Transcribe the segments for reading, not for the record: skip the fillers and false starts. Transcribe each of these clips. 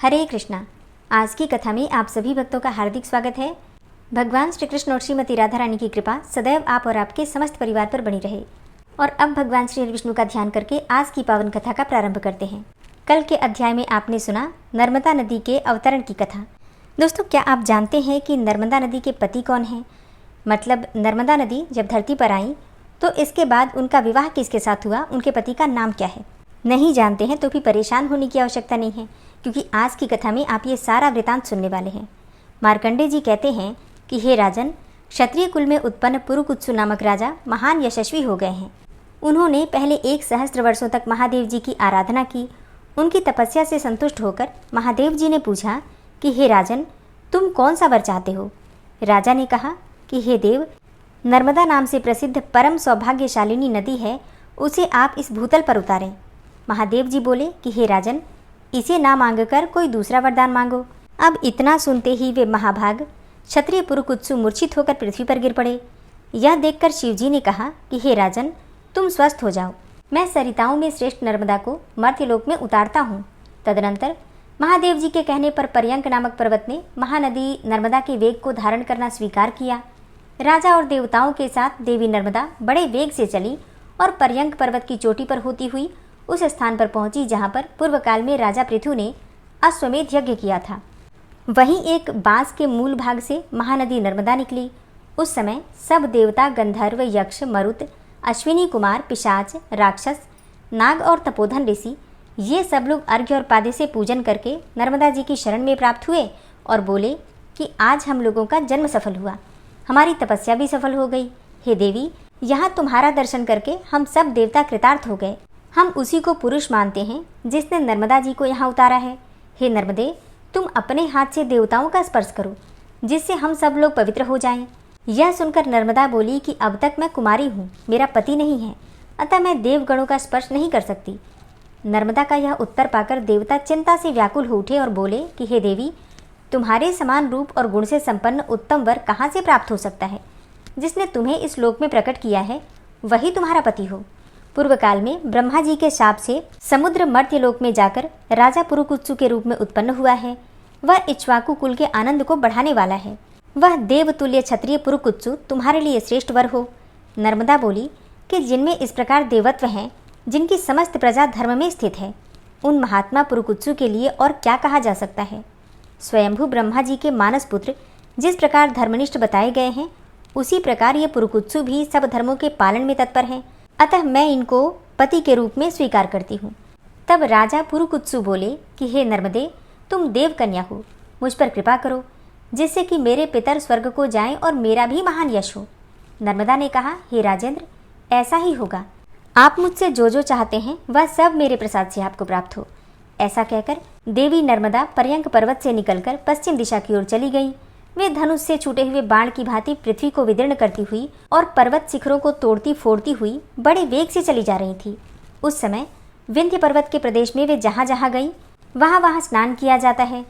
हरे कृष्णा। आज की कथा में आप सभी भक्तों का हार्दिक स्वागत है। भगवान श्री कृष्ण और श्रीमती राधा रानी की कृपा सदैव आप और आपके समस्त परिवार पर बनी रहे। और अब भगवान श्री विष्णु का ध्यान करके आज की पावन कथा का प्रारंभ करते हैं। कल के अध्याय में आपने सुना नर्मदा नदी के अवतरण की कथा। दोस्तों, क्या आप जानते हैं कि नर्मदा नदी के पति कौन हैं? मतलब नर्मदा नदी जब धरती पर आई तो इसके बाद उनका विवाह किसके साथ हुआ, उनके पति का नाम क्या है? नहीं जानते हैं तो भी परेशान होने की आवश्यकता नहीं है, क्योंकि आज की कथा में आप ये सारा वृतांत सुनने वाले हैं। मार्कंडेय जी कहते हैं कि हे राजन, क्षत्रिय कुल में उत्पन्न पुरुकुत्सु नामक राजा महान यशस्वी हो गए हैं। उन्होंने पहले 1 सहस्त्र वर्षों तक महादेव जी की आराधना की। उनकी तपस्या से संतुष्ट होकर महादेव जी ने पूछा कि हे राजन, तुम कौन सा वर चाहते हो? राजा ने कहा कि हे देव, नर्मदा नाम से प्रसिद्ध परम सौभाग्यशालिनी नदी है, उसे आप इस भूतल पर उतारें। महादेव जी बोले कि हे राजन, इसे ना मांगकर कोई दूसरा वरदान मांगो। अब इतना सुनते ही वे महाभाग क्षत्रिय पुरुकुत्सु मूर्छित होकर पृथ्वी पर गिर पड़े। यह देखकर शिवजी ने कहा कि हे राजन, तुम स्वस्थ हो जाओ, मैं सरिताओं में श्रेष्ठ नर्मदा को मर्त्यलोक में उतारता हूँ। तदनंतर महादेव जी के कहने पर पर्यंक नामक पर्वत ने महानदी नर्मदा के वेग को धारण करना स्वीकार किया। राजा और देवताओं के साथ देवी नर्मदा बड़े वेग से चली और पर्यंक पर्वत की चोटी पर होती हुई उस स्थान पर पहुंची जहां पर पूर्व काल में राजा पृथु ने अश्वमेध यज्ञ किया था। वहीं एक बांस के मूल भाग से महानदी नर्मदा निकली। उस समय सब देवता, गंधर्व, यक्ष, मरुत, अश्विनी कुमार, पिशाच, राक्षस, नाग और तपोधन ऋषि, ये सब लोग अर्घ्य और पादे से पूजन करके नर्मदा जी की शरण में प्राप्त हुए और बोले कि आज हम लोगों का जन्म सफल हुआ, हमारी तपस्या भी सफल हो गई। हे देवी, यहाँ तुम्हारा दर्शन करके हम सब देवता कृतार्थ हो गए। हम उसी को पुरुष मानते हैं जिसने नर्मदा जी को यहाँ उतारा है। हे नर्मदे, तुम अपने हाथ से देवताओं का स्पर्श करो, जिससे हम सब लोग पवित्र हो जाएं। यह सुनकर नर्मदा बोली कि अब तक मैं कुमारी हूँ, मेरा पति नहीं है, अतः मैं देवगणों का स्पर्श नहीं कर सकती। नर्मदा का यह उत्तर पाकर देवता चिंता से व्याकुल हो उठे और बोले कि हे देवी, तुम्हारे समान रूप और गुण से संपन्न उत्तम वर कहाँ से प्राप्त हो सकता है? जिसने तुम्हें इस लोक में प्रकट किया है वही तुम्हारा पति हो। पूर्व काल में ब्रह्मा जी के शाप से समुद्र मर्त्यलोक में जाकर राजा पुरुकुत्सु के रूप में उत्पन्न हुआ है। वह इक्ष्वाकु कुल के आनंद को बढ़ाने वाला है। वह देवतुल्य क्षत्रिय पुरुकुत्सु तुम्हारे लिए श्रेष्ठ वर हो। नर्मदा बोली कि जिनमें इस प्रकार देवत्व हैं, जिनकी समस्त प्रजा धर्म में स्थित है, उन महात्मा पुरुकुत्सु के लिए और क्या कहा जा सकता है। स्वयंभू ब्रह्मा जी के मानस पुत्र जिस प्रकार धर्मनिष्ठ बताए गए हैं, उसी प्रकार ये पुरुकुत्सु भी सब धर्मों के पालन में तत्पर हैं, अतः मैं इनको पति के रूप में स्वीकार करती हूँ। तब राजा पुरुकुत्सु बोले कि हे नर्मदे, तुम देव कन्या हो, मुझ पर कृपा करो, जिससे कि मेरे पितर स्वर्ग को जाएं और मेरा भी महान यश हो। नर्मदा ने कहा, हे राजेंद्र, ऐसा ही होगा। आप मुझसे जो जो चाहते हैं वह सब मेरे प्रसाद से आपको प्राप्त हो। ऐसा कहकर देवी नर्मदा पर्यंक पर्वत से निकलकर पश्चिम दिशा की ओर चली गई। वे धनुष से छूटे हुए बाण की भांति पृथ्वी को विदीर्ण करती हुई और पर्वत शिखरों को तोड़ती फोड़ती हुई बड़े वेग से चली जा रही थी। उस समय विंध्य पर्वत के प्रदेश में वे जहाँ जहाँ गई वहाँ स्नान किया जाता है।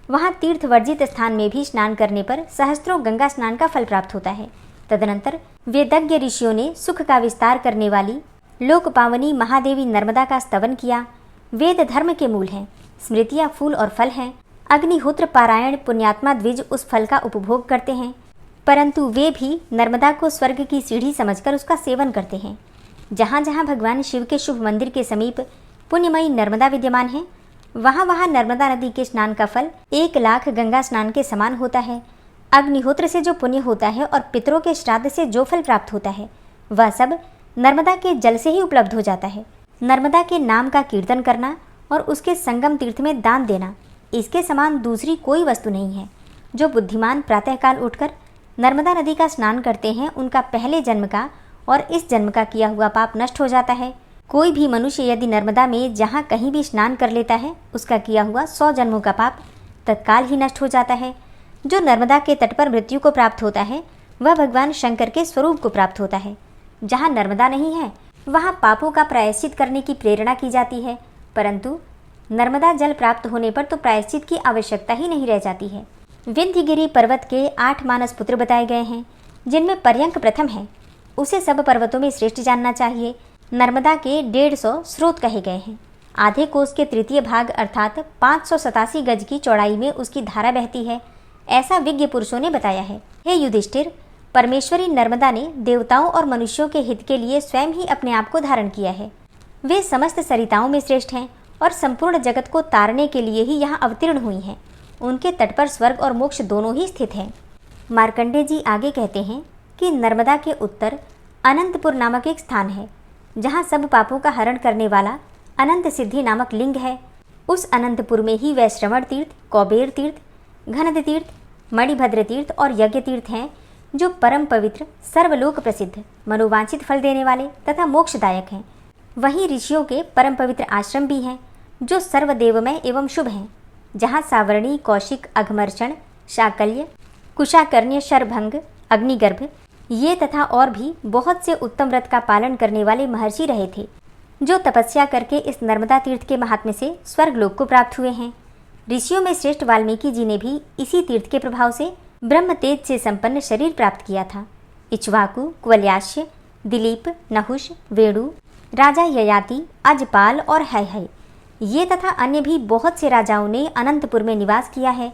वहाँ तीर्थ वर्जित स्थान में भी स्नान करने पर सहस्त्रों गंगा स्नान का फल प्राप्त होता है। तदनंतर वेदज्ञ ऋषियों ने सुख का विस्तार करने वाली लोक पावनी महादेवी नर्मदा का स्तवन किया। वेद धर्म के मूल हैं, स्मृतियाँ फूल और फल हैं। अग्निहोत्र पारायण पुण्यात्मा द्विज उस फल का उपभोग करते हैं, परंतु वे भी नर्मदा को स्वर्ग की सीढ़ी समझकर उसका सेवन करते हैं। जहाँ जहाँ भगवान शिव के शुभ मंदिर के समीप पुण्यमयी नर्मदा विद्यमान है, वहाँ नर्मदा नदी के स्नान का फल 1,00,000 गंगा स्नान के समान होता है। अग्निहोत्र से जो पुण्य होता है और पितरों के श्राद्ध से जो फल प्राप्त होता है, वह सब नर्मदा के जल से ही उपलब्ध हो जाता है। नर्मदा के नाम का कीर्तन करना और उसके संगम तीर्थ में दान देना, इसके समान दूसरी कोई वस्तु नहीं है। जो बुद्धिमान प्रातःकाल उठकर नर्मदा नदी का स्नान करते हैं, उनका पहले जन्म का और इस जन्म का किया हुआ पाप नष्ट हो जाता है। कोई भी मनुष्य यदि नर्मदा में जहाँ कहीं भी स्नान कर लेता है, उसका किया हुआ 100 जन्मों का पाप तत्काल ही नष्ट हो जाता है। जो नर्मदा के तट पर मृत्यु को प्राप्त होता है, वह भगवान शंकर के स्वरूप को प्राप्त होता है। जहाँ नर्मदा नहीं है, वहाँ पापों का प्रायश्चित करने की प्रेरणा की जाती है, परंतु नर्मदा जल प्राप्त होने पर तो प्रायश्चित की आवश्यकता ही नहीं रह जाती है। विंध्यगिरि पर्वत के 8 मानस पुत्र बताए गए हैं, जिनमें पर्यंक प्रथम है। उसे सब पर्वतों में श्रेष्ठ जानना चाहिए। नर्मदा के 150 स्रोत कहे गए हैं। आधे कोस के तृतीय भाग अर्थात 587 गज की चौड़ाई में उसकी धारा बहती है, ऐसा विज्ञ पुरुषों ने बताया है। हे युधिष्ठिर, परमेश्वरी नर्मदा ने देवताओं और मनुष्यों के हित के लिए स्वयं ही अपने आप को धारण किया है। वे समस्त सरिताओं में श्रेष्ठ हैं और संपूर्ण जगत को तारने के लिए ही यहाँ अवतीर्ण हुई हैं। उनके तट पर स्वर्ग और मोक्ष दोनों ही स्थित हैं। मार्कंडेय जी आगे कहते हैं कि नर्मदा के उत्तर अनंतपुर नामक एक स्थान है, जहाँ सब पापों का हरण करने वाला अनंत सिद्धि नामक लिंग है। उस अनंतपुर में ही वैश्रवण तीर्थ, कौबेर तीर्थ, घनद तीर्थ, मणिभद्र तीर्थ और यज्ञ तीर्थ हैं, जो परम पवित्र, सर्वलोक प्रसिद्ध, मनोवांछित फल देने वाले तथा मोक्षदायक हैं। वहीं ऋषियों के परम पवित्र आश्रम भी हैं, जो सर्वदेवमय एवं शुभ हैं, जहाँ सावर्णी, कौशिक, अघमर्षण, शाकल्य, कुशाकर्ण्य, शरभंग, अग्निगर्भ ये तथा और भी बहुत से उत्तम व्रत का पालन करने वाले महर्षि रहे थे, जो तपस्या करके इस नर्मदा तीर्थ के महात्म्य से स्वर्गलोक को प्राप्त हुए हैं। ऋषियों में श्रेष्ठ वाल्मीकि जी ने भी इसी तीर्थ के प्रभाव से ब्रह्म तेज से संपन्न शरीर प्राप्त किया था। इक्ष्वाकु, कुवल्याश्य, दिलीप, नहुष, वेणु, राजा ययाति, अजपाल और है ये तथा अन्य भी बहुत से राजाओं ने अनंतपुर में निवास किया है।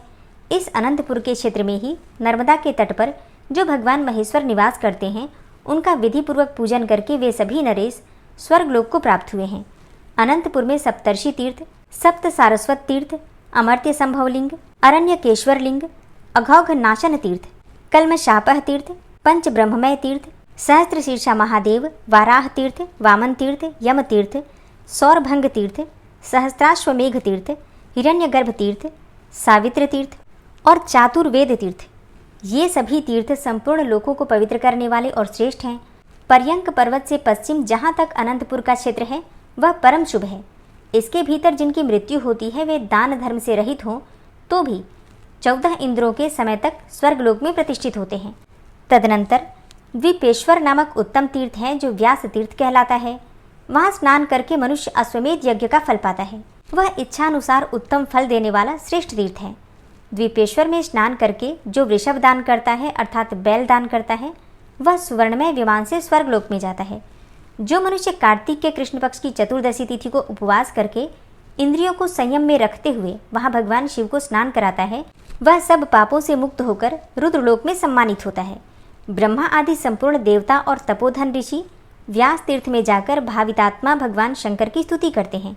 इस अनंतपुर के क्षेत्र में ही नर्मदा के तट पर जो भगवान महेश्वर निवास करते हैं, उनका विधि पूर्वक पूजन करके वे सभी नरेश स्वर्गलोक को प्राप्त हुए हैं। अनंतपुर में सप्तर्षि तीर्थ, सप्त सारस्वत तीर्थ, अमर्त्य संभव लिंग, अरण्यकेश्वर लिंग, अघौघ नाशन तीर्थ, कल्मशापह तीर्थ, पंच ब्रह्ममय तीर्थ, सहस्त्र शीर्षा महादेव, वाराह तीर्थ, वामन तीर्थ, यम तीर्थ, सौरभंग तीर्थ, सहस्त्राश्वमेघ तीर्थ, हिरण्यगर्भ तीर्थ, सावित्र तीर्थ और चातुर्वेद तीर्थ ये सभी तीर्थ संपूर्ण लोकों को पवित्र करने वाले और श्रेष्ठ हैं। पर्यंक पर्वत से पश्चिम जहाँ तक अनंतपुर का क्षेत्र है वह परम शुभ है। इसके भीतर जिनकी मृत्यु होती है वे दान धर्म से रहित हों तो भी 14 इंद्रों के समय तक स्वर्गलोक में प्रतिष्ठित होते हैं। तदनंतर द्वीपेश्वर नामक उत्तम तीर्थ है, जो व्यास तीर्थ कहलाता है। वहाँ स्नान करके मनुष्य अश्वमेध यज्ञ का फल पाता है। वह इच्छानुसार उत्तम फल देने वाला श्रेष्ठ तीर्थ है। द्वीपेश्वर में स्नान करके जो वृषभ दान करता है अर्थात बैल दान करता है, वह सुवर्णमय विमान से स्वर्गलोक में जाता है। जो मनुष्य कार्तिक के कृष्ण पक्ष की चतुर्दशी तिथि को उपवास करके इंद्रियों को संयम में रखते हुए वहां भगवान शिव को स्नान कराता है, वह सब पापों से मुक्त होकर रुद्रलोक में सम्मानित होता है। ब्रह्मा आदि संपूर्ण देवता और तपोधन ऋषि व्यास तीर्थ में जाकर भावितात्मा भगवान शंकर की स्तुति करते हैं।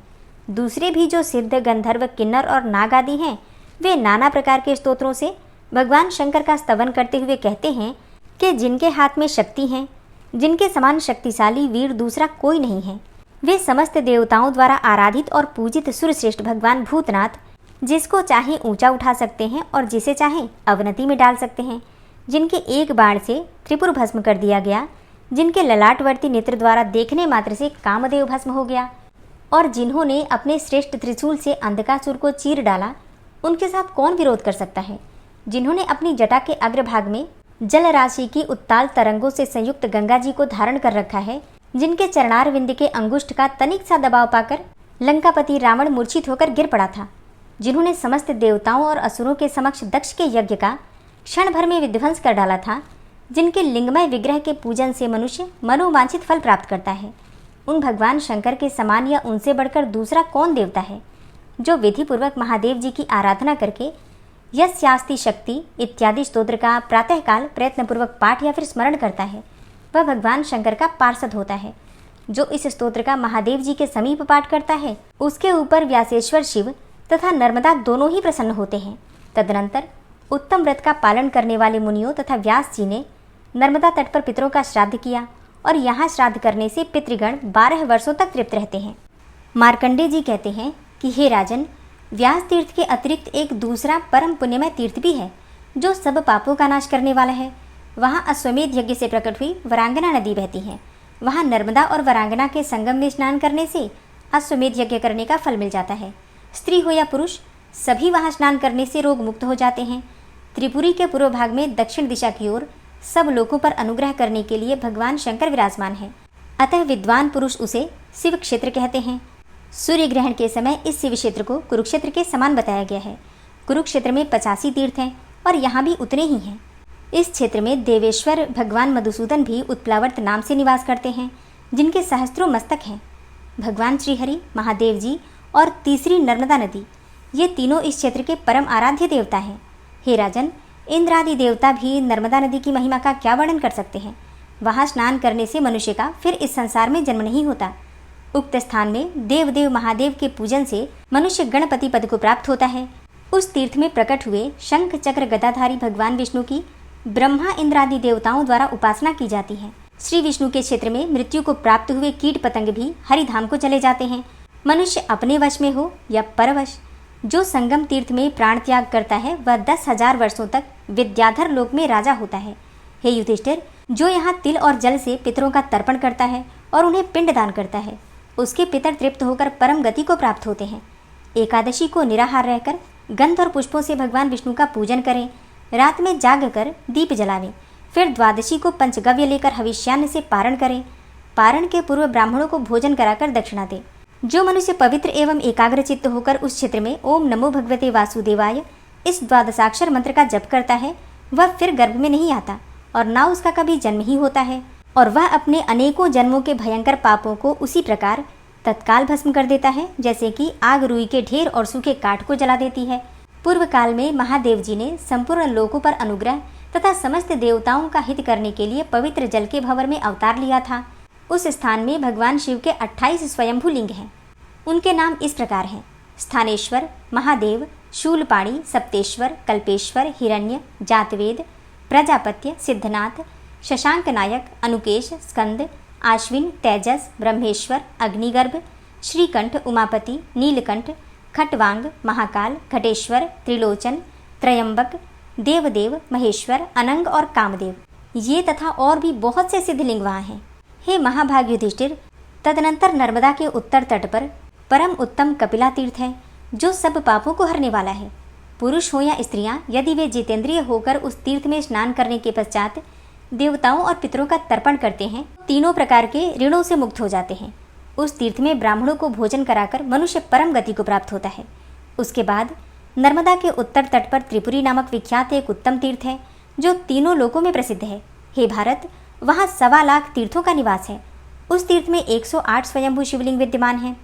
दूसरे भी जो सिद्ध, गंधर्व, किन्नर और नाग आदि हैं, वे नाना प्रकार के स्तोत्रों से भगवान शंकर का स्तवन करते हुए कहते हैं कि जिनके हाथ में शक्ति है, जिनके समान शक्तिशाली वीर दूसरा कोई नहीं है, वे समस्त देवताओं द्वारा आराधित और पूजित सुरश्रेष्ठ भगवान भूतनाथ, जिसको चाहे ऊंचा उठा सकते हैं और जिसे चाहे अवनति में डाल सकते हैं, जिनके एक बाण से त्रिपुर भस्म कर दिया गया, जिनके ललाटवर्ती नेत्र द्वारा देखने मात्र से कामदेव भस्म हो गया और जिन्होंने अपने श्रेष्ठ त्रिशूल से अंधकासुर को चीर डाला, उनके साथ कौन विरोध कर सकता है। जिन्होंने अपनी जटा के अग्रभाग में जल राशि की उत्ताल तरंगों से संयुक्त गंगा जी को धारण कर रखा है, जिनके चरणारविंद के अंगुष्ठ का तनिक सा दबाव पाकर लंकापति रावण मूर्छित होकर गिर पड़ा था, जिन्होंने समस्त देवताओं और असुरों के समक्ष दक्ष के यज्ञ का क्षण भर में विध्वंस कर डाला था, जिनके लिंगमय विग्रह के पूजन से मनुष्य मनोवांछित फल प्राप्त करता है, उन भगवान शंकर के समान या उनसे बढ़कर दूसरा कौन देवता है, जो विधि पूर्वक महादेव जी की आराधना करके यस्यास्ति शक्ति इत्यादि स्तोत्र का प्रातःकाल प्रयत्नपूर्वक पाठ या फिर स्मरण करता है, वह भगवान शंकर का पार्षद होता है। जो इस स्तोत्र का महादेव जी के समीप पाठ करता है, उसके ऊपर व्यासेश्वर शिव तथा नर्मदा दोनों ही प्रसन्न होते हैं। तदनंतर उत्तम व्रत का पालन करने वाले मुनियों तथा व्यास जी ने नर्मदा तट पर पितरों का श्राद्ध किया और यहाँ श्राद्ध करने से पितृगण 12 वर्षों तक तृप्त रहते हैं। मार्कंडेय जी कहते हैं कि हे राजन, व्यास तीर्थ के अतिरिक्त एक दूसरा परम पुण्यमय तीर्थ भी है, जो सब पापों का नाश करने वाला है। वहाँ अश्वमेध यज्ञ से प्रकट हुई वरांगना नदी बहती है। वहाँ नर्मदा और वरांगना के संगम में स्नान करने से अश्वमेध यज्ञ करने का फल मिल जाता है। स्त्री हो या पुरुष, सभी वहाँ स्नान करने से रोग मुक्त हो जाते हैं। त्रिपुरी के पूर्व भाग में दक्षिण दिशा की ओर सब लोगों पर अनुग्रह करने के लिए भगवान शंकर विराजमान है, अतः विद्वान पुरुष उसे शिव क्षेत्र कहते हैं। सूर्य ग्रहण के समय इस शिव क्षेत्र को कुरुक्षेत्र के समान बताया गया है। कुरुक्षेत्र में 85 तीर्थ हैं और यहाँ भी उतने ही हैं। इस क्षेत्र में देवेश्वर भगवान मधुसूदन भी उत्प्लावर्त नाम से निवास करते हैं, जिनके सहस्त्रों मस्तक हैं। भगवान श्रीहरि, महादेव जी और तीसरी नर्मदा नदी, ये तीनों इस क्षेत्र के परम आराध्य देवता हैं। हे राजन, इंद्र आदि देवता भी नर्मदा नदी की महिमा का क्या वर्णन कर सकते हैं। वहाँ स्नान करने से मनुष्य का फिर इस संसार में जन्म नहीं होता। उक्त स्थान में देवदेव महादेव के पूजन से मनुष्य गणपति पद को प्राप्त होता है। उस तीर्थ में प्रकट हुए शंख चक्र गदाधारी भगवान विष्णु की ब्रह्मा इंद्र आदि देवताओं द्वारा उपासना की जाती है। श्री विष्णु के क्षेत्र में मृत्यु को प्राप्त हुए कीट पतंग भी हरिधाम को चले जाते हैं। मनुष्य अपने वश में हो या परवश, जो संगम तीर्थ में प्राण त्याग करता है वह 10,000 वर्षों तक विद्याधर लोक में राजा होता है। हे युधिष्ठिर, जो यहाँ तिल और जल से पितरों का तर्पण करता है और उन्हें पिंड दान करता है, उसके पितर तृप्त होकर परम गति को प्राप्त होते हैं। एकादशी को निराहार रहकर गंध और पुष्पों से भगवान विष्णु का पूजन करें। रात में जाग कर दीप जलावें। फिर द्वादशी को पंचगव्य लेकर हविष्यान्न से पारण करें। पारण के पूर्व ब्राह्मणों को भोजन कराकर दक्षिणा दें। जो मनुष्य पवित्र एवं एकाग्रचित्त होकर उस क्षेत्र में ओम नमो भगवते वासुदेवाय इस द्वादशाक्षर मंत्र का जप करता है, वह फिर गर्भ में नहीं आता और ना उसका कभी जन्म ही होता है, और वह अपने अनेकों जन्मों के भयंकर पापों को उसी प्रकार तत्काल भस्म कर देता है जैसे कि आग रुई के ढेर और सूखे काठ को जला देती है। पूर्व काल में महादेव जी ने संपूर्ण लोकों पर अनुग्रह तथा समस्त देवताओं का हित करने के लिए पवित्र जल के भंवर में अवतार लिया था। उस स्थान में भगवान शिव के 28 स्वयंभू लिंग हैं। उनके नाम इस प्रकार हैं: स्थानेश्वर, महादेव, शूलपाणी, सप्तेश्वर, कल्पेश्वर, हिरण्य, जातवेद, प्रजापत्य, सिद्धनाथ, शशांक नायक, अनुकेश, स्कंद, आश्विन, तेजस, ब्रह्मेश्वर, अग्निगर्भ, श्रीकंठ, उमापति, नीलकंठ, खटवांग, महाकाल, घटेश्वर, त्रिलोचन, त्रयंबक, देवदेव, महेश्वर, अनंग और कामदेव, ये तथा और भी बहुत से सिद्ध लिंग वहाँ हैं। हे महाभाग युधिष्ठिर, तदनंतर नर्मदा के उत्तर तट पर परम उत्तम कपिला तीर्थ है, जो सब पापों को हरने वाला है। पुरुष हो या स्त्रियाँ, यदि वे जितेंद्रिय होकर उस तीर्थ में स्नान करने के पश्चात देवताओं और पितरों का तर्पण करते हैं, तीनों प्रकार के ऋणों से मुक्त हो जाते हैं। उस तीर्थ में ब्राह्मणों को भोजन कराकर मनुष्य परम गति को प्राप्त होता है। उसके बाद नर्मदा के उत्तर तट पर त्रिपुरी नामक विख्यात एक उत्तम तीर्थ है, जो तीनों लोकों में प्रसिद्ध है। हे भारत, वहाँ 1.25 लाख तीर्थों का निवास है। उस तीर्थ में 108 स्वयंभू शिवलिंग विद्यमान हैं।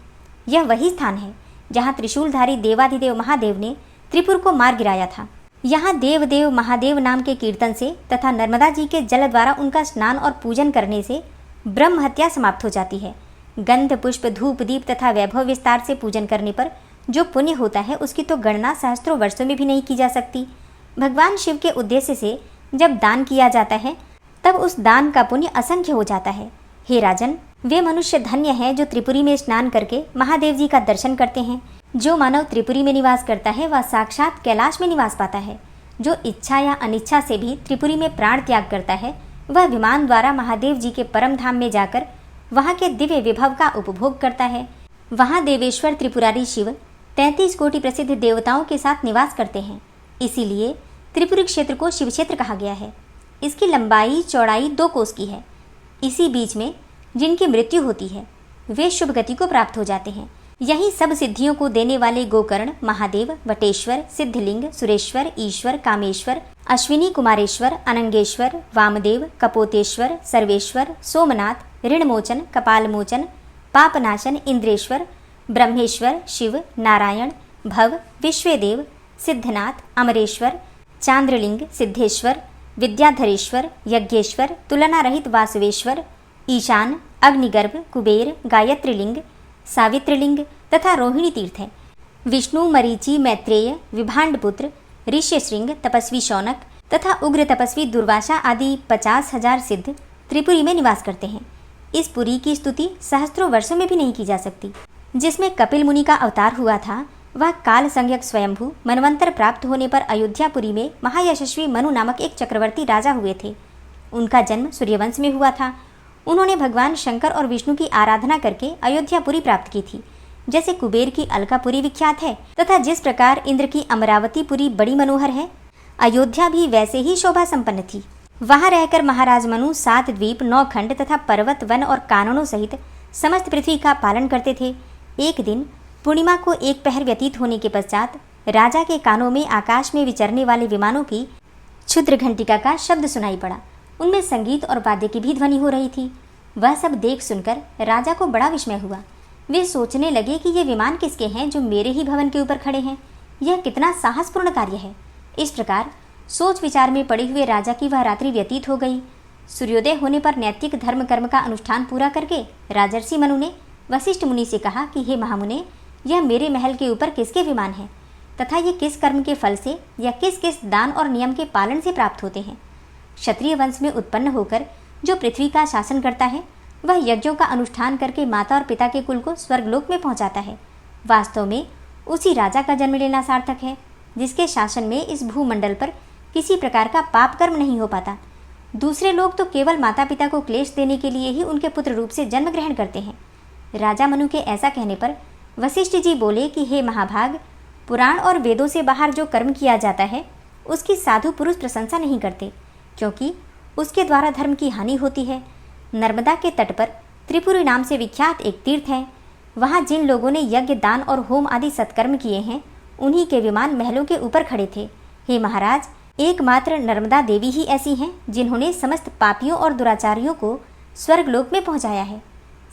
यह वही स्थान है जहाँ त्रिशूलधारी देवाधिदेव महादेव ने त्रिपुर को मार गिराया था। यहाँ देवदेव महादेव नाम के कीर्तन से तथा नर्मदा जी के जल द्वारा उनका स्नान और पूजन करने से ब्रह्म हत्या समाप्त हो जाती है। गंध, पुष्प, धूप, दीप तथा वैभव विस्तार से पूजन करने पर जो पुण्य होता है, उसकी तो गणना सहस्त्रों वर्षों में भी नहीं की जा सकती। भगवान शिव के उद्देश्य से जब दान किया जाता है, तब उस दान का पुण्य असंख्य हो जाता है। हे राजन, वे मनुष्य धन्य हैं जो त्रिपुरी में स्नान करके महादेव जी का दर्शन करते हैं। जो मानव त्रिपुरी में निवास करता है, वह साक्षात कैलाश में निवास पाता है। जो इच्छा या अनिच्छा से भी त्रिपुरी में प्राण त्याग करता है, वह विमान द्वारा महादेव जी के परम धाम में जाकर वहाँ के दिव्य विभव का उपभोग करता है। वहाँ देवेश्वर त्रिपुरारी शिव 33 कोटि प्रसिद्ध देवताओं के साथ निवास करते हैं। इसीलिए त्रिपुरी क्षेत्र को शिव क्षेत्र कहा गया है। इसकी लंबाई चौड़ाई 2 कोस की है। इसी बीच में जिनकी मृत्यु होती है, वे शुभ गति को प्राप्त हो जाते हैं। यही सब सिद्धियों को देने वाले गोकर्ण, महादेव, वटेश्वर, सिद्धलिंग, सुरेश्वर, ईश्वर, कामेश्वर, अश्विनी कुमारेश्वर, अनंगेश्वर, वामदेव, कपोतेश्वर, सर्वेश्वर, सोमनाथ, ऋणमोचन, कपालमोचन, पापनाशन, इंद्रेश्वर, ब्रह्मेश्वर, शिव, नारायण, भव, विश्वेदेव, सिद्धनाथ, अमरेश्वर, चांद्रलिंग, सिद्धेश्वर, विद्याधरेश्वर, यज्ञेश्वर, तुलना रहित वासवेश्वर, ईशान, अग्निगर्भ, कुबेर, गायत्रीलिंग, सावित्रीलिंग तथा रोहिणी तीर्थ है। विष्णु, मरीचि, मैत्रेय, विभांडपुत्र, ऋष्यशृंग, तपस्वी शौनक तथा उग्र तपस्वी दुर्वासा आदि 50,000 सिद्ध त्रिपुरी में निवास करते हैं। इस पुरी की स्तुति सहस्त्रों वर्षों में भी नहीं की जा सकती। जिसमें कपिल मुनि का अवतार हुआ था, वह काल संज्ञक स्वयंभू मनवंतर प्राप्त होने पर अयोध्यापुरी में महायशस्वी मनु नामक एक चक्रवर्ती राजा हुए थे। उनका जन्म सूर्यवंश में हुआ था। उन्होंने भगवान शंकर और विष्णु की आराधना करके अयोध्यापुरी प्राप्त की थी। जैसे कुबेर की अलकापुरी विख्यात है तथा जिस प्रकार इंद्र की अमरावतीपुरी बड़ी मनोहर है, अयोध्या भी वैसे ही शोभा संपन्न थी। वहाँ रहकर महाराज मनु 7 द्वीप, 9 खंड तथा पर्वत, वन और काननों सहित समस्त पृथ्वी का पालन करते थे। एक दिन पूर्णिमा को 1 पहर व्यतीत होने के पश्चात राजा के कानों में आकाश में विचरने वाले विमानों की क्षुद्र घंटिका का शब्द सुनाई पड़ा। उनमें संगीत और वाद्य की भी ध्वनि हो रही थी। वह सब देख सुनकर राजा को बड़ा विस्मय हुआ। वे सोचने लगे कि ये विमान किसके हैं जो मेरे ही भवन के ऊपर खड़े हैं। यह कितना साहसपूर्ण कार्य है। इस प्रकार सोच विचार में पड़े हुए राजा की वह रात्रि व्यतीत हो गई। सूर्योदय होने पर नैतिक धर्म कर्म का अनुष्ठान पूरा करके राजर्षि मनु ने वशिष्ठ मुनि से कहा कि हे महामुने, यह मेरे महल के ऊपर किसके विमान है तथा ये किस कर्म के फल से या किस किस दान और नियम के पालन से प्राप्त होते हैं। क्षत्रिय वंश में उत्पन्न होकर जो पृथ्वी का शासन करता है वह यज्ञों का अनुष्ठान करके माता और पिता के कुल को स्वर्गलोक में पहुंचाता है। वास्तव में उसी राजा का जन्म लेना सार्थक है जिसके शासन में इस भूमंडल पर किसी प्रकार का पाप कर्म नहीं हो पाता। दूसरे लोग तो केवल माता पिता को क्लेश देने के लिए ही उनके पुत्र रूप से जन्म ग्रहण करते हैं। राजा मनु के ऐसा कहने पर वशिष्ठ जी बोले कि हे महाभाग, पुराण और वेदों से बाहर जो कर्म किया जाता है उसकी साधु पुरुष प्रशंसा नहीं करते, क्योंकि उसके द्वारा धर्म की हानि होती है। नर्मदा के तट पर त्रिपुरी नाम से विख्यात एक तीर्थ है। वहाँ जिन लोगों ने यज्ञ, दान और होम आदि सत्कर्म किए हैं उन्हीं के विमान महलों के ऊपर खड़े थे। हे महाराज, एकमात्र नर्मदा देवी ही ऐसी हैं जिन्होंने समस्त पापियों और दुराचारियों को स्वर्गलोक में पहुँचाया है।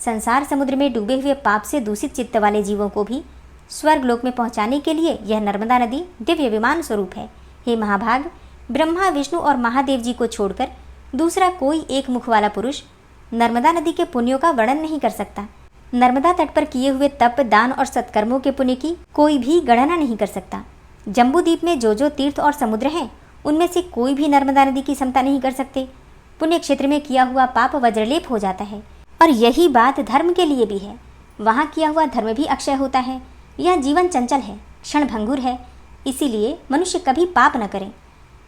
संसार समुद्र में डूबे हुए पाप से दूषित चित्त वाले जीवों को भी स्वर्गलोक में पहुँचाने के लिए यह नर्मदा नदी दिव्य विमान स्वरूप है। हे महाभाग, ब्रह्मा, विष्णु और महादेव जी को छोड़कर दूसरा कोई एक मुख वाला पुरुष नर्मदा नदी के पुण्यों का वर्णन नहीं कर सकता। नर्मदा तट पर किए हुए तप, दान और सत्कर्मों के पुण्य की कोई भी गणना नहीं कर सकता। जम्बूद्वीप में जो तीर्थ और समुद्र हैं उनमें से कोई भी नर्मदा नदी की समता नहीं कर सकते। पुण्य क्षेत्र में किया हुआ पाप वज्रलेप हो जाता है। और यही बात धर्म के लिए भी है। वहाँ किया हुआ धर्म भी अक्षय होता है। यह जीवन चंचल है, क्षण भंगुर है, इसीलिए मनुष्य कभी पाप न करे।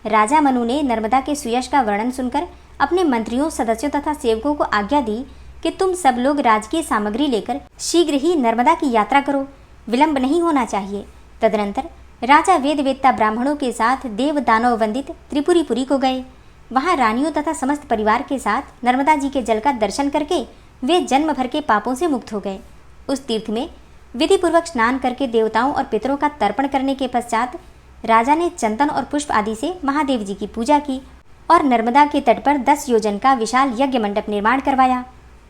राजा मनु ने नर्मदा के सुयश का वर्णन सुनकर अपने मंत्रियों, सदस्यों तथा सेवकों को आज्ञा दी कि तुम सब लोग राजकीय सामग्री लेकर शीघ्र ही नर्मदा की यात्रा करो, विलंब नहीं होना चाहिए। तदनंतर राजा वेद वेत्ता ब्राह्मणों के साथ देव दानव वंदित त्रिपुरीपुरी को गए। वहाँ रानियों तथा समस्त परिवार के साथ नर्मदा जी के जल का दर्शन करके वे जन्म भर के पापों से मुक्त हो गए। उस तीर्थ में विधिपूर्वक स्नान करके देवताओं और पितरों का तर्पण करने के पश्चात राजा ने चंदन और पुष्प आदि से महादेव जी की पूजा की और नर्मदा के तट पर 10 योजन का विशाल यज्ञ मंडप निर्माण करवाया।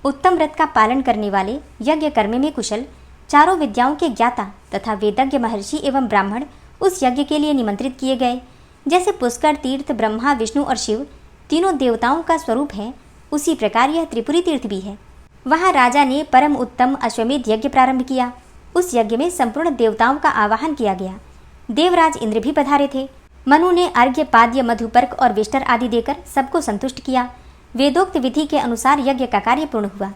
उत्तम व्रत का पालन करने वाले, यज्ञ कर्म में कुशल, चारों विद्याओं के ज्ञाता तथा वेदज्ञ महर्षि एवं ब्राह्मण उस यज्ञ के लिए निमंत्रित किए गए। जैसे पुष्कर तीर्थ ब्रह्मा, विष्णु और शिव तीनों देवताओं का स्वरूप है, उसी प्रकार यह त्रिपुरी तीर्थ भी है। वहाँ राजा ने परम उत्तम अश्वमेध यज्ञ प्रारंभ किया। उस यज्ञ में संपूर्ण देवताओं का आवाहन किया गया। देवराज इंद्र भी पधारे थे। मनु ने अर्घ्य, पाद्य, मधुपर्क और विष्टर आदि देकर सबको संतुष्ट किया। वेदोक्त विधि के अनुसार यज्ञ का कार्य पूर्ण हुआ।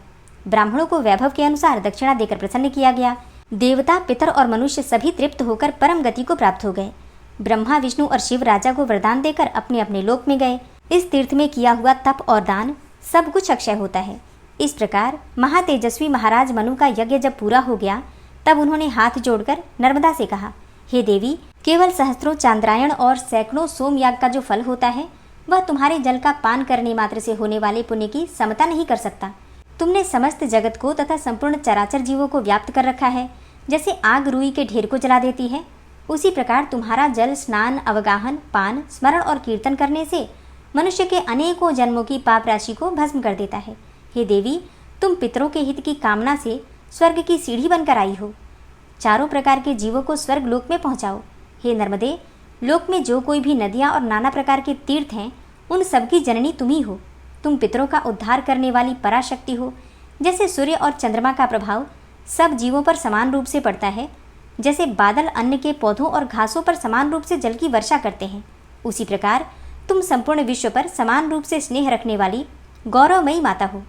ब्राह्मणों को वैभव के अनुसार दक्षिणा देकर प्रसन्न किया गया। देवता, पितर और मनुष्य सभी तृप्त होकर परम गति को प्राप्त हो गए। ब्रह्मा, विष्णु और शिव राजा को वरदान देकर अपने अपने लोक में गए। इस तीर्थ में किया हुआ तप और दान सब कुछ अक्षय होता है। इस प्रकार महातेजस्वी महाराज मनु का यज्ञ जब पूरा हो गया तब उन्होंने हाथ जोड़कर नर्मदा से कहा, हे देवी, केवल सहस्त्रों चांद्रायण और सैकड़ों सोमयाग का जो फल होता है वह तुम्हारे जल का पान करने मात्र से होने वाले पुण्य की समता नहीं कर सकता। तुमने समस्त जगत को तथा संपूर्ण चराचर जीवों को व्याप्त कर रखा है। जैसे आग रुई के ढेर को जला देती है, उसी प्रकार तुम्हारा जल स्नान, अवगाहन, पान, स्मरण और कीर्तन करने से मनुष्य के अनेकों जन्मों की पाप राशि को भस्म कर देता है। हे देवी, तुम पितरों के हित की कामना से स्वर्ग की सीढ़ी बनकर आई हो। चारों प्रकार के जीवों को स्वर्ग लोक में पहुंचाओ। हे नर्मदे, लोक में जो कोई भी नदियां और नाना प्रकार के तीर्थ हैं उन सबकी जननी तुम ही हो। तुम पितरों का उद्धार करने वाली पराशक्ति हो। जैसे सूर्य और चंद्रमा का प्रभाव सब जीवों पर समान रूप से पड़ता है, जैसे बादल अन्न के पौधों और घासों पर समान रूप से जल की वर्षा करते हैं, उसी प्रकार तुम संपूर्ण विश्व पर समान रूप से स्नेह रखने वाली गौरवमयी माता हो।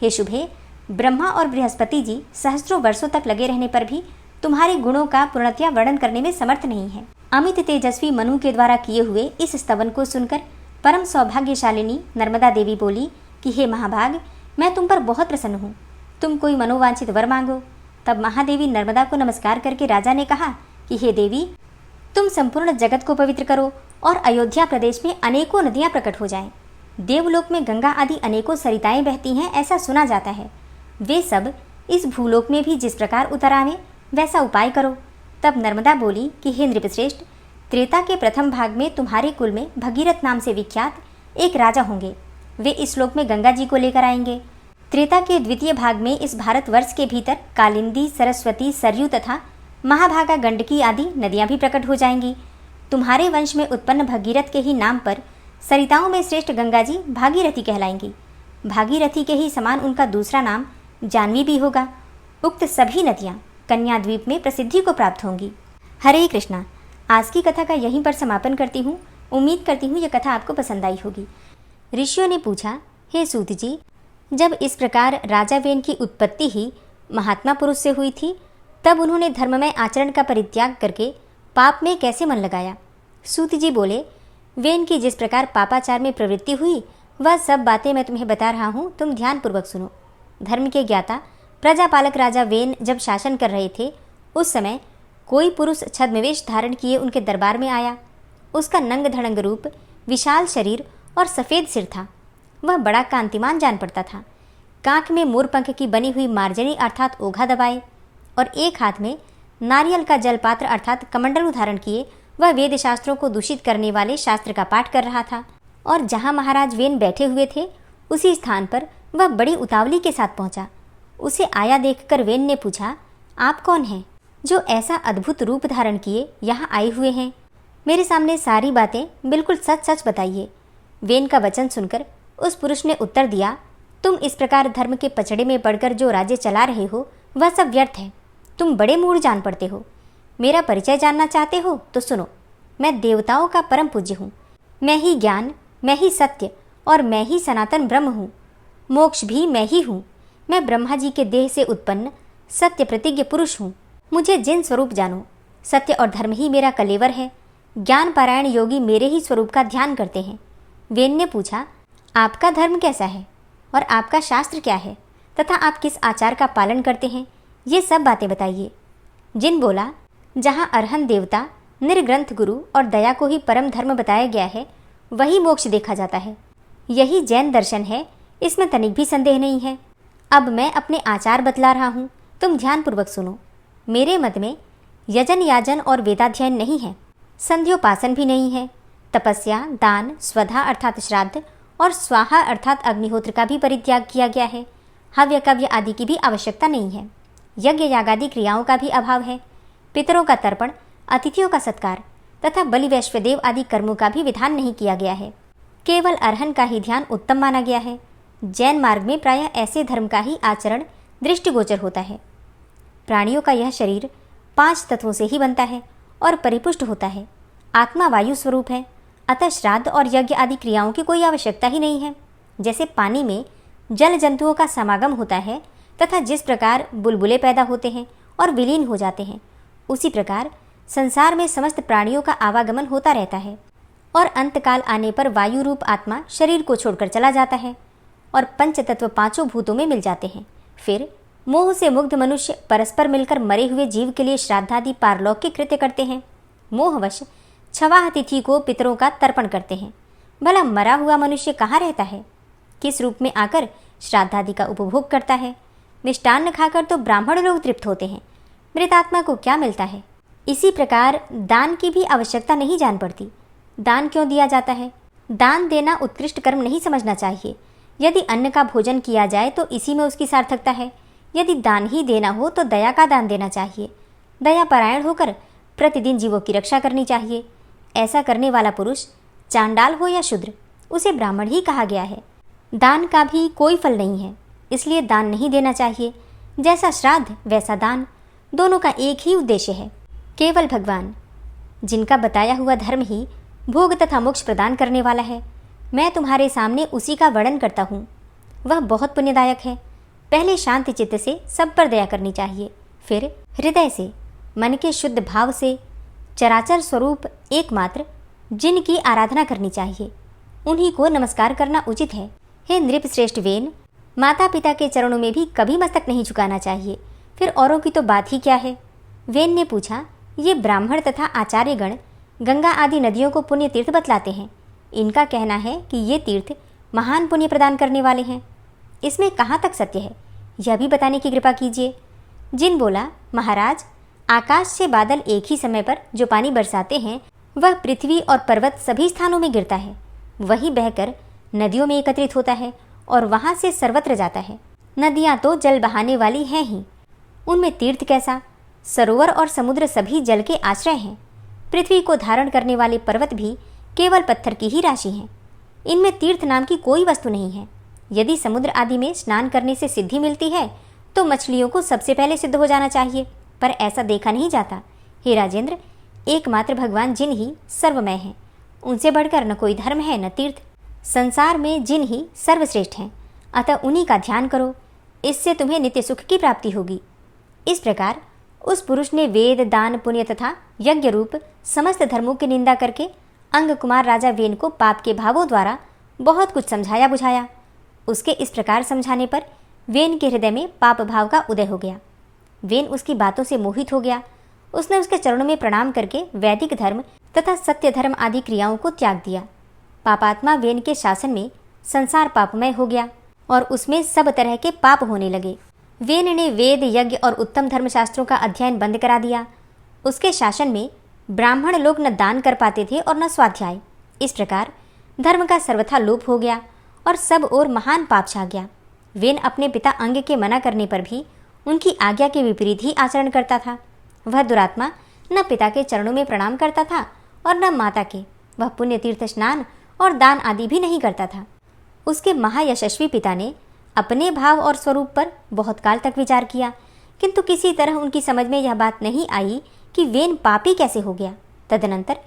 हे शुभे, ब्रह्मा और बृहस्पति जी सहस्त्रों वर्षों तक लगे रहने पर भी तुम्हारे गुणों का पूर्णतया वर्णन करने में समर्थ नहीं है। अमित तेजस्वी मनु के द्वारा किए हुए इस स्तवन को सुनकर परम सौभाग्यशालिनी नर्मदा देवी बोली कि हे महाभाग, मैं तुम पर बहुत प्रसन्न हूँ। तुम कोई मनोवांछित वर मांगो। तब महादेवी नर्मदा को नमस्कार करके राजा ने कहा कि हे देवी, तुम संपूर्ण जगत को पवित्र करो और अयोध्या प्रदेश में अनेकों नदियाँ प्रकट हो जाएं। देवलोक में गंगा आदि अनेकों सरिताएं बहती हैं, ऐसा सुना जाता है। वे सब इस भूलोक में भी जिस प्रकार उतर आवें वैसा उपाय करो। तब नर्मदा बोली कि हे नृपश्रेष्ठ, त्रेता के प्रथम भाग में तुम्हारे कुल में भगीरथ नाम से विख्यात एक राजा होंगे। वे इस श्लोक में गंगा जी को लेकर आएंगे। त्रेता के द्वितीय भाग में इस भारतवर्ष के भीतर कालिंदी, सरस्वती, सरयू तथा महाभागा, गंडकी आदि नदियां भी प्रकट हो जाएंगी। तुम्हारे वंश में उत्पन्न भगीरथ के ही नाम पर सरिताओं में श्रेष्ठ गंगा जी भागीरथी कहलाएंगी। भागीरथी के ही समान उनका दूसरा नाम जानवी भी होगा। उक्त सभी नदियां कन्या द्वीप में प्रसिद्धि को प्राप्त होंगी। हरे कृष्णा। आज की कथा का यहीं पर समापन करती हूँ। उम्मीद करती हूँ यह कथा आपको पसंद आई होगी। ऋषियों ने पूछा, हे सूत जी, जब इस प्रकार राजा वेन की उत्पत्ति ही महात्मा पुरुष से हुई थी, तब उन्होंने धर्ममय आचरण का परित्याग करके पाप में कैसे मन लगाया? सूत जी बोले, वेन की जिस प्रकार पापाचार में प्रवृत्ति हुई वह सब बातें मैं तुम्हें बता रहा हूँ, तुम ध्यानपूर्वक सुनो। धर्म के ज्ञाता प्रजापालक राजा वेन जब शासन कर रहे थे, उस समय कोई पुरुष छद्मवेश धारण किए उनके दरबार में आया। उसका नंग धड़ंग रूप, विशाल शरीर और सफ़ेद सिर था। वह बड़ा कांतिमान जान पड़ता था। कांख में मोरपंख की बनी हुई मार्जनी अर्थात ओघा दबाए और एक हाथ में नारियल का जलपात्र अर्थात कमंडलू धारण किए वह वेद शास्त्रों को दूषित करने वाले शास्त्र का पाठ कर रहा था। और जहाँ महाराज वेन बैठे हुए थे, उसी स्थान पर वह बड़ी उतावली के साथ पहुंचा। उसे आया देखकर वेन ने पूछा, आप कौन हैं जो ऐसा अद्भुत रूप धारण किए यहाँ आए हुए हैं? मेरे सामने सारी बातें बिल्कुल सच सच बताइए। वेन का वचन सुनकर उस पुरुष ने उत्तर दिया, तुम इस प्रकार धर्म के पचड़े में पड़कर जो राज्य चला रहे हो वह सब व्यर्थ है। तुम बड़े मूढ़ जान पड़ते हो। मेरा परिचय जानना चाहते हो तो सुनो। मैं देवताओं का परम पूज्य हूँ। मैं ही ज्ञान, मैं ही सत्य और मैं ही सनातन ब्रह्म हूँ। मोक्ष भी मैं ही हूँ। मैं ब्रह्मा जी के देह से उत्पन्न सत्य प्रतिज्ञ पुरुष हूँ। मुझे जिन स्वरूप जानो, सत्य और धर्म ही मेरा कलेवर है। ज्ञान पारायण योगी मेरे ही स्वरूप का ध्यान करते हैं। वेन ने पूछा, आपका धर्म कैसा है और आपका शास्त्र क्या है तथा आप किस आचार का पालन करते हैं, ये सब बातें बताइए। जिन बोला, जहाँ अरहन देवता, निर्ग्रंथ गुरु और दया को ही परम धर्म बताया गया है, वही मोक्ष देखा जाता है। यही जैन दर्शन है, इसमें तनिक भी संदेह नहीं है। अब मैं अपने आचार बतला रहा हूँ, तुम ध्यानपूर्वक सुनो। मेरे मत में यजन, याजन और वेदाध्ययन नहीं है। संध्योपासन भी नहीं है। तपस्या, दान, स्वधा अर्थात श्राद्ध और स्वाहा अर्थात अग्निहोत्र का भी परित्याग किया गया है। हव्य कव्य आदि की भी आवश्यकता नहीं है। यज्ञ यागादि क्रियाओं का भी अभाव है। पितरों का तर्पण, अतिथियों का सत्कार तथा बलि वैश्वदेव आदि कर्मों का भी विधान नहीं किया गया है। केवल अरहन का ही ध्यान उत्तम माना गया है। जैन मार्ग में प्रायः ऐसे धर्म का ही आचरण दृष्टिगोचर होता है। प्राणियों का यह शरीर 5 तत्वों से ही बनता है और परिपुष्ट होता है। आत्मा वायु स्वरूप है, अतः श्राद्ध और यज्ञ आदि क्रियाओं की कोई आवश्यकता ही नहीं है। जैसे पानी में जल जंतुओं का समागम होता है तथा जिस प्रकार बुलबुले पैदा होते हैं और विलीन हो जाते हैं, उसी प्रकार संसार में समस्त प्राणियों का आवागमन होता रहता है और अंतकाल आने पर वायु रूप आत्मा शरीर को छोड़कर चला जाता है और पंच तत्व 5 भूतों में मिल जाते हैं। फिर मोह से मुग्ध मनुष्य परस्पर मिलकर मरे हुए जीव के लिए श्राद्धादि पारलौकिक कृत्य करते हैं। मोहवश छवाह तिथि को पितरों का तर्पण करते हैं। भला मरा हुआ मनुष्य कहाँ रहता है? किस रूप में आकर श्राद्धादि का उपभोग करता है? मिष्टान्न खाकर तो ब्राह्मण लोग तृप्त होते हैं, मृतात्मा को क्या मिलता है? इसी प्रकार दान की भी आवश्यकता नहीं जान पड़ती। दान क्यों दिया जाता है? दान देना उत्कृष्ट कर्म नहीं समझना चाहिए। यदि अन्न का भोजन किया जाए तो इसी में उसकी सार्थकता है। यदि दान ही देना हो तो दया का दान देना चाहिए। दया परायण होकर प्रतिदिन जीवों की रक्षा करनी चाहिए। ऐसा करने वाला पुरुष चांडाल हो या शूद्र, उसे ब्राह्मण ही कहा गया है। दान का भी कोई फल नहीं है, इसलिए दान नहीं देना चाहिए। जैसा श्राद्ध वैसा दान, दोनों का एक ही उद्देश्य है, केवल भगवान, जिनका बताया हुआ धर्म ही भोग तथा मोक्ष प्रदान करने वाला है। मैं तुम्हारे सामने उसी का वर्णन करता हूँ। वह बहुत पुण्यदायक है। पहले शांति चित्त से सब पर दया करनी चाहिए, फिर हृदय से, मन के शुद्ध भाव से चराचर स्वरूप एकमात्र जिनकी आराधना करनी चाहिए, उन्हीं को नमस्कार करना उचित है। हे नृप श्रेष्ठ वेन, माता पिता के चरणों में भी कभी मस्तक नहीं झुकाना चाहिए, फिर औरों की तो बात ही क्या है। वेन ने पूछा, ये ब्राह्मण तथा आचार्यगण गंगा आदि नदियों को पुण्य तीर्थ बतलाते हैं। इनका कहना है कि ये तीर्थ महान पुण्य प्रदान करने वाले हैं। इसमें कहाँ तक सत्य है, यह भी बताने की कृपा कीजिए। जिन बोला, महाराज, आकाश से बादल एक ही समय पर जो पानी बरसाते हैं, वह पृथ्वी और पर्वत सभी स्थानों में गिरता है। वही बहकर नदियों में एकत्रित होता है और वहाँ से सर्वत्र जाता है। नदियाँ तो जल बहाने वाली हैं ही, उनमें तीर्थ कैसा। सरोवर और समुद्र सभी जल के आश्रय हैं। पृथ्वी को धारण करने वाले पर्वत भी केवल पत्थर की ही राशि हैं। इनमें तीर्थ नाम की कोई वस्तु नहीं है। यदि समुद्र आदि में स्नान करने से सिद्धि मिलती है तो मछलियों को सबसे पहले सिद्ध हो जाना चाहिए, पर ऐसा देखा नहीं जाता। हे राजेंद्र, एकमात्र भगवान जिन ही सर्वमय हैं, उनसे बढ़कर न कोई धर्म है न तीर्थ। संसार में जिन ही सर्वश्रेष्ठ हैं, अतः उन्हीं का ध्यान करो, इससे तुम्हें नित्य सुख की प्राप्ति होगी। इस प्रकार उस पुरुष ने वेद, दान, पुण्य तथा यज्ञ रूप समस्त धर्मों की निंदा करके अंग कुमार राजा वेन को पाप के भावों द्वारा बहुत कुछ समझाया बुझाया। उसके इस प्रकार समझाने पर वेन के हृदय में पाप भाव का उदय हो गया। वेन उसकी बातों से मोहित हो गया। उसने उसके चरणों में प्रणाम करके वैदिक धर्म तथा सत्य धर्म आदि क्रियाओं को त्याग दिया। पापात्मा वेन के शासन में संसार पापमय हो गया और उसमें सब तरह के पाप होने लगे। वेन ने वेद, यज्ञ और उत्तम धर्मशास्त्रों का अध्ययन बंद करा दिया। उसके शासन में ब्राह्मण लोग न दान कर पाते थे और न स्वाध्याय। इस प्रकार धर्म का सर्वथा लोप हो गया और सब ओर महान पाप छा गया। वेन अपने पिता अंग के मना करने पर भी उनकी आज्ञा के विपरीत ही आचरण करता था। वह दुरात्मा न पिता के चरणों में प्रणाम करता था और न माता के। वह पुण्य तीर्थ स्नान और दान आदि भी नहीं करता था। उसके महायशस्वी पिता ने अपने भाव और स्वरूप पर बहुत काल तक विचार किया, किंतु किसी तरह उनकी समझ में यह बात नहीं आई कि वेन पापी कैसे हो गया। तदनंतर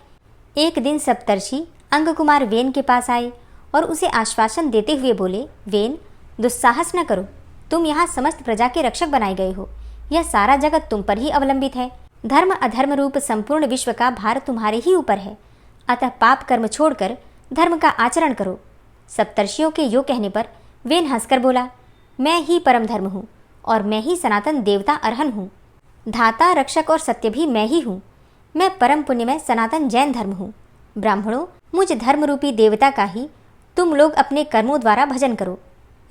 एक दिन सप्तर्षि अंग कुमार वेन के पास आए और उसे आश्वासन देते हुए बोले, वेन, दुस्साहस न करो, तुम यहाँ समस्त प्रजा के रक्षक बनाए गए हो। यह सारा जगत तुम पर ही अवलंबित है। धर्म अधर्म रूप संपूर्ण विश्व का भार तुम्हारे ही ऊपर है। अतः पाप कर्म छोड़कर धर्म का आचरण करो। सप्तर्षियों के यो कहने पर वेन हंसकर बोला, मैं ही परम धर्म हूँ और मैं ही सनातन देवता अरहन हूँ। धाता, रक्षक और सत्य भी मैं ही हूँ। मैं परम पुण्य में सनातन जैन धर्म हूँ। ब्राह्मणों, मुझ धर्म रूपी देवता का ही तुम लोग अपने कर्मों द्वारा भजन करो।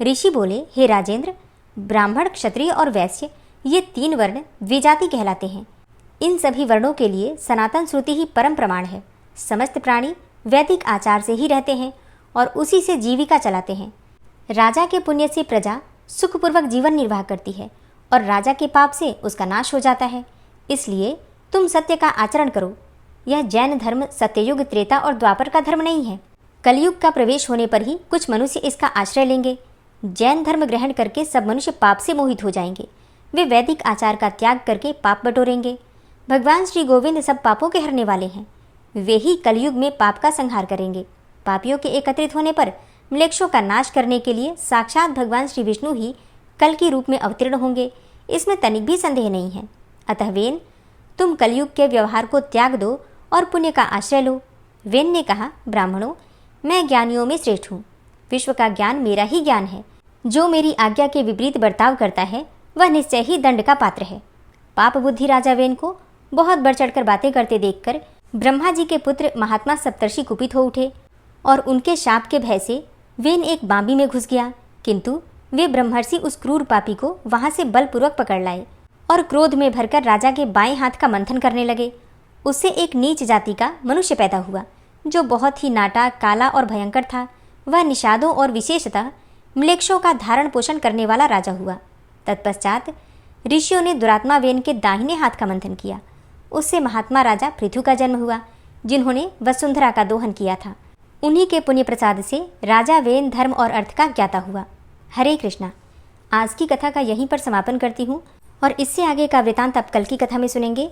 ऋषि बोले, हे राजेंद्र, ब्राह्मण, क्षत्रिय और वैश्य ये 3 वर्ण द्विजाति कहलाते हैं। इन सभी वर्णों के लिए सनातन श्रुति ही परम प्रमाण है। समस्त प्राणी वैदिक आचार से ही रहते हैं और उसी से जीविका चलाते हैं। राजा के पुण्य से प्रजा सुखपूर्वक जीवन निर्वाह करती है और राजा के पाप से उसका नाश हो जाता है। इसलिए तुम सत्य का आचरण करो। यह जैन धर्म सत्ययुग, त्रेता और द्वापर का धर्म नहीं है। कलयुग का प्रवेश होने पर ही कुछ मनुष्य इसका आश्रय लेंगे। जैन धर्म ग्रहण करके सब मनुष्य पाप से मोहित हो जाएंगे। वे वैदिक आचार का त्याग करके पाप बटोरेंगे। भगवान श्री गोविंद सब पापों के हरने वाले हैं। वे ही कलयुग में पाप का संहार करेंगे। पापियों के एकत्रित होने पर म्लेच्छों का नाश करने के लिए साक्षात भगवान श्री विष्णु ही कल के रूप में अवतीर्ण होंगे, इसमें तनिक भी संदेह नहीं है। अतः वेन, तुम कलयुग के व्यवहार को त्याग दो और पुण्य का आश्रय लो। वेन ने कहा, ब्राह्मणों, मैं ज्ञानियों में श्रेष्ठ हूँ। विश्व का ज्ञान मेरा ही ज्ञान है। जो मेरी आज्ञा के विपरीत बर्ताव करता है वह निश्चय ही दंड का पात्र है। पाप बुद्धि राजा वेन को बहुत बढ़ चढ़कर बातें करते देखकर ब्रह्मा जी के पुत्र महात्मा सप्तर्षि कुपित हो उठे और उनके शाप के भय से वेन एक बांबी में घुस गया। किंतु वे ब्रह्मर्षि उस क्रूर पापी को वहां से बलपूर्वक पकड़ लाए और क्रोध में भरकर राजा के बाएं हाथ का मंथन करने लगे। उससे एक नीच जाति का मनुष्य पैदा हुआ जो बहुत ही नाटा, काला और भयंकर था। वह निषादों और विशेषतः म्लेच्छों का धारण पोषण करने वाला राजा हुआ। तत्पश्चात ऋषियों ने दुरात्मा वेन के दाहिने हाथ का मंथन किया। उससे महात्मा राजा पृथु का जन्म हुआ, जिन्होंने वसुंधरा का दोहन किया था। उन्हीं के पुण्य प्रसाद से राजा वेन धर्म और अर्थ का ज्ञाता हुआ। हरे कृष्णा। आज की कथा का यहीं पर समापन करती हूँ और इससे आगे का वृतांत आप कल की कथा में सुनेंगे।